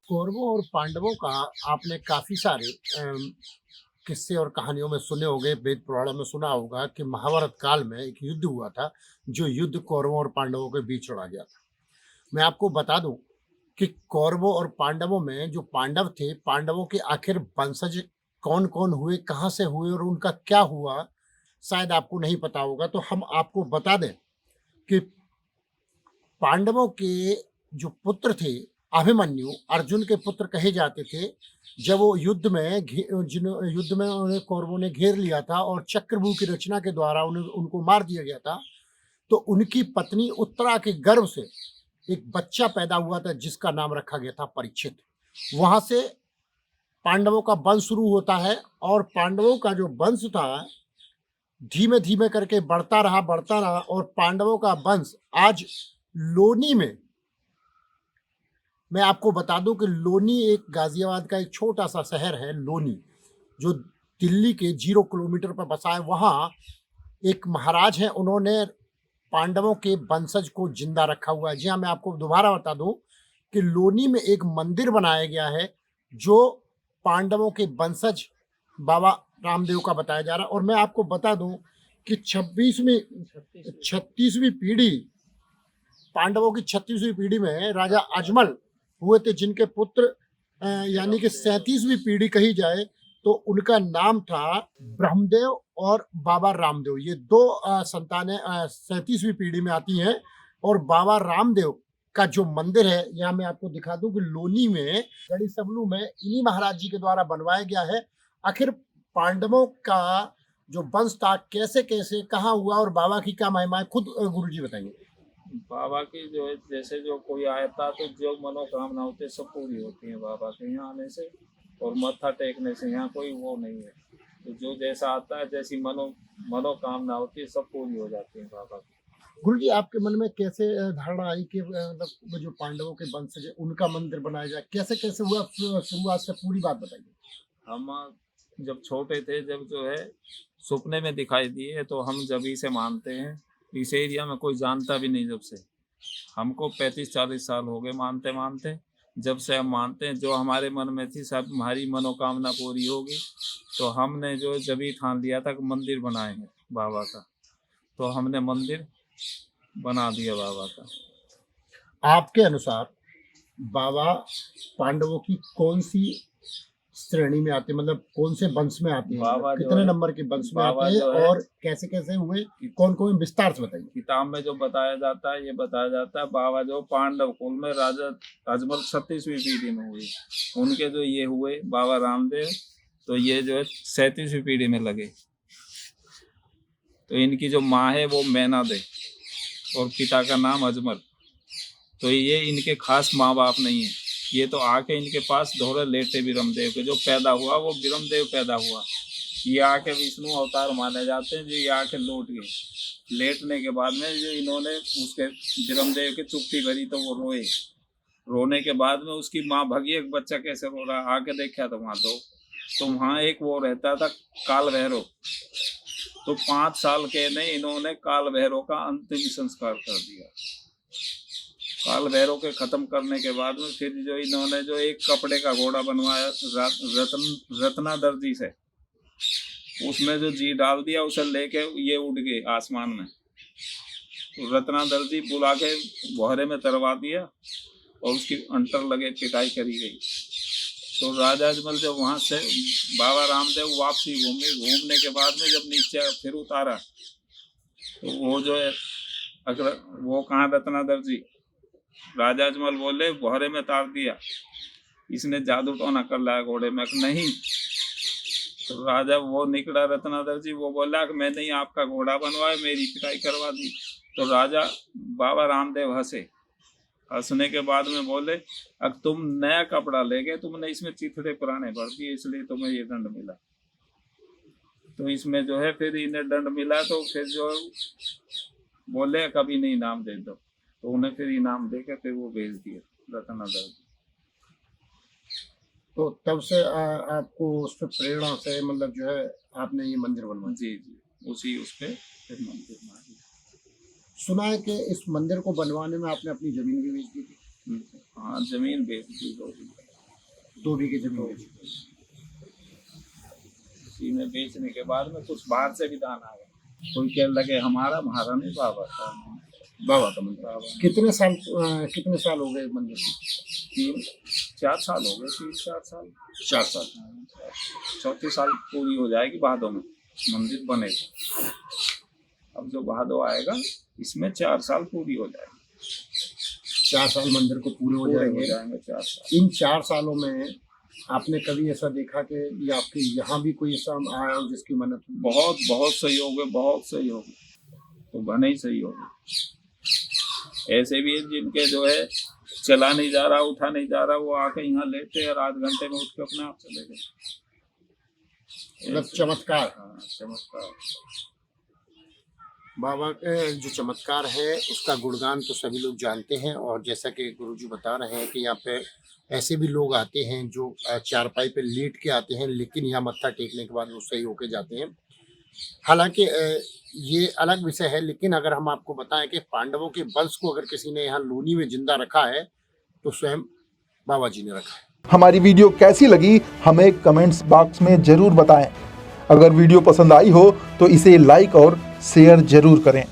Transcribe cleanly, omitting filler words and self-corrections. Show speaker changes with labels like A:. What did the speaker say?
A: कौरवों और पांडवों का आपने काफ़ी सारे किस्से और कहानियों में सुने होंगे, वेद पुराणों में सुना होगा कि महाभारत काल में एक युद्ध हुआ था, जो युद्ध कौरवों और पांडवों के बीच लड़ा गया था। मैं आपको बता दूँ कि कौरवों और पांडवों में जो पांडव थे, पांडवों के आखिर वंशज कौन-कौन हुए, कहाँ से हुए और उनका क्या हुआ, शायद आपको नहीं पता होगा। तो हम आपको बता दें कि पांडवों के जो पुत्र थे, अभिमन्यु, अर्जुन के पुत्र कहे जाते थे। जब वो युद्ध में उन्हें कौरवों ने घेर लिया था और चक्रव्यूह की रचना के द्वारा उनको मार दिया गया था, तो उनकी पत्नी उत्तरा के गर्भ से एक बच्चा पैदा हुआ था जिसका नाम रखा गया था परीक्षित। वहाँ से पांडवों का वंश शुरू होता है और पांडवों का जो वंश था, धीमे-धीमे करके बढ़ता रहा और पांडवों का वंश आज लोनी में, मैं आपको बता दूं कि लोनी एक गाजियाबाद का एक छोटा-सा शहर है लोनी, जो दिल्ली के 0 किलोमीटर पर बसा है। वहाँ एक महाराज हैं, उन्होंने पांडवों के वंशज को जिंदा रखा हुआ है। जी हाँ, मैं आपको दोबारा बता दूं कि लोनी में एक मंदिर बनाया गया है, जो पांडवों के वंशज बाबा रामदेव का बताया जा रहा है। और मैं आपको बता दूं कि 36वीं पीढ़ी, पांडवों की 36वीं पीढ़ी में राजा अजमल हुए थे, जिनके पुत्र यानी कि 37वीं पीढ़ी कही जाए तो उनका नाम था ब्रह्मदेव और बाबा रामदेव। ये दो संतानें 37वीं पीढ़ी में आती हैं। और बाबा रामदेव का जो मंदिर है, यहाँ मैं आपको दिखा दूं कि लोनी में गढ़ी सबलू में इन्हीं महाराज जी के द्वारा बनवाया गया है। आखिर पांडवों का जो वंश था कैसे कैसे कहाँ हुआ और बाबा की क्या महिमा है, खुद गुरु जी बताएंगे।
B: बाबा की जो है, जैसे जो कोई आता तो जो मनोकामना होती है सब पूरी होती है बाबा के यहाँ आने से। और मत्था टेकने से यहाँ कोई वो नहीं है। तो जो जैसा आता है, जैसी मनोकामना होती है सब पूरी हो जाती है बाबा की।
A: गुरु जी, आपके मन में कैसे धारणा आई कि मतलब वो जो पांडवों के वंशज है उनका मंदिर बनाया जाए, कैसे कैसे हुआ, शुरुआत से पूरी बात बताइए।
B: हम जब छोटे थे, जब जो है सपने में दिखाई दिए, तो हम जब ही से मानते हैं। इस एरिया में कोई जानता भी नहीं। जब से हमको 35-40 साल हो गए मानते मानते। जब से हम मानते हैं, जो हमारे मन में थी सब हमारी मनोकामना पूरी होगी। तो हमने जो जब ही ठान लिया था कि मंदिर बनाएंगे बाबा का, तो हमने मंदिर बना दिया बाबा का।
A: आपके अनुसार बाबा पांडवों की कौन सी श्रेणी में आते हैं, मतलब कौन से वंश में आते हैं, मतलब
B: बाबा जो
A: कितने
B: है,
A: नंबर के वंश में
B: बाबा
A: आते हैं
B: जो है
A: और कैसे कैसे हुए, कौन कौन, विस्तार से बताइए।
B: किताब में जो बताया जाता है, ये बताया जाता है बाबा जो पांडव कुल में राजा अजमल 36वीं पीढ़ी में हुए। उनके जो ये हुए बाबा रामदेव, तो ये जो है 37वीं पीढ़ी में लगे। तो इनकी जो माँ है वो मैना दे और पिता का नाम अजमल। तो ये इनके खास माँ बाप नहीं है। ये तो आके इनके पास धोरे लेटे विरमदेव के, जो पैदा हुआ वो विरमदेव पैदा हुआ। ये आके विष्णु अवतार माने जाते हैं। जो ये आके लौट गए, लेटने के बाद में जो इन्होंने उसके विरमदेव की चुप्पी भरी, तो वो रोए। रोने के बाद में उसकी माँ भगी, एक बच्चा कैसे रो रहा, आके देखा तो वहाँ तो वहाँ एक वो रहता था काल भैरव। तो 5 साल के ने इन्होंने काल भैरव का अंतिम संस्कार कर दिया। काल भैरव के खत्म करने के बाद में फिर जो इन्होंने जो एक कपड़े का घोड़ा बनवाया रत्ना दर्जी से, उसमें जो जी डाल दिया, उसे लेके ये उड़ गए आसमान में। तो रत्ना दर्जी बुला के बोहरे में तरवा दिया और उसकी अंटर लगे पिटाई करी गई। तो राजा अजमल जब वहां से बाबा रामदेव वापसी घूमने के बाद में जब नीचे फिर उतारा, तो वो जो है अगर वो कहाँ रत्ना दर्जी, राजा अजमल बोले बोहरे में तार दिया, इसने जादू टोना कर लाया घोड़े में। नहीं, तो राजा वो निकला रत्नादर जी, वो बोला कि मैंने ही आपका घोड़ा बनवाया, मेरी पिटाई करवा दी। तो राजा बाबा रामदेव हंसे। हंसने के बाद में बोले, अब तुम नया कपड़ा ले गए, तुमने इसमें चिथड़े पुराने भर दिए, इसलिए तुम्हें ये दंड मिला। तो इसमें जो है फिर इन्हें दंड मिला। तो फिर जो बोले कभी नहीं इनाम दे दो, तो उन्हें फिर इनाम देकर फिर वो भेज दिया रत्नादर जी।
A: तो तब से आपको उस पर प्रेरणा से, मतलब जो है, आपने ये मंदिर बनवाया।
B: जी जी, उसी उस पे फिर मंदिर बना दिया।
A: सुना है कि इस मंदिर को बनवाने में आपने अपनी जमीन भी बेच दी थी।
B: हाँ, जमीन बेच दी होगी।
A: 2 बीघे जमीन बेची।
B: इसी में बेचने के बाद में कुछ बाहर से भी दान आया, कोई कहने लगे हमारा नहीं बाबा का,
A: बाबा का मंदिर।
B: बाबा
A: कितने साल हो गए मंदिर को?
B: 3-4 साल हो गए, 3-4 साल,
A: 4 साल।
B: चौथी साल पूरी हो जाएगी भादों में, मंदिर बनेगा। अब जो भादो आएगा इसमें 4 साल पूरी हो जाएगी।
A: 4 साल मंदिर को पूरे हो जाएंगे।
B: 4 साल।
A: इन 4 सालों में आपने कभी ऐसा देखा कि ये आपके यहाँ भी कोई ऐसा आया हो जिसकी मन्नत?
B: बहुत सहयोग है, बहुत सहयोग है, तो बने ही सहयोग है। ऐसे भी हैं जिनके जो है चला नहीं जा रहा, उठा नहीं जा रहा, वो आके यहाँ लेटे और आध घंटे में उठ के अपने आप चले गए।
A: मतलब चमत्कार।
B: हाँ, चमत्कार।
A: बाबा के जो चमत्कार है उसका गुणगान तो सभी लोग जानते हैं, और जैसा कि गुरुजी बता रहे हैं कि यहाँ पे ऐसे भी लोग आते हैं जो चारपाई पे लेट के आते हैं, लेकिन यहाँ मत्था टेकने के बाद वो सही होके जाते हैं। हालांकि ये अलग विषय है, लेकिन अगर हम आपको बताएं कि पांडवों के वंश को अगर किसी ने यहाँ लूनी में जिंदा रखा है तो स्वयं बाबा जी ने रखा है।
C: हमारी वीडियो कैसी लगी हमें कमेंट्स बॉक्स में ज़रूर बताएं। अगर वीडियो पसंद आई हो तो इसे लाइक और शेयर ज़रूर करें।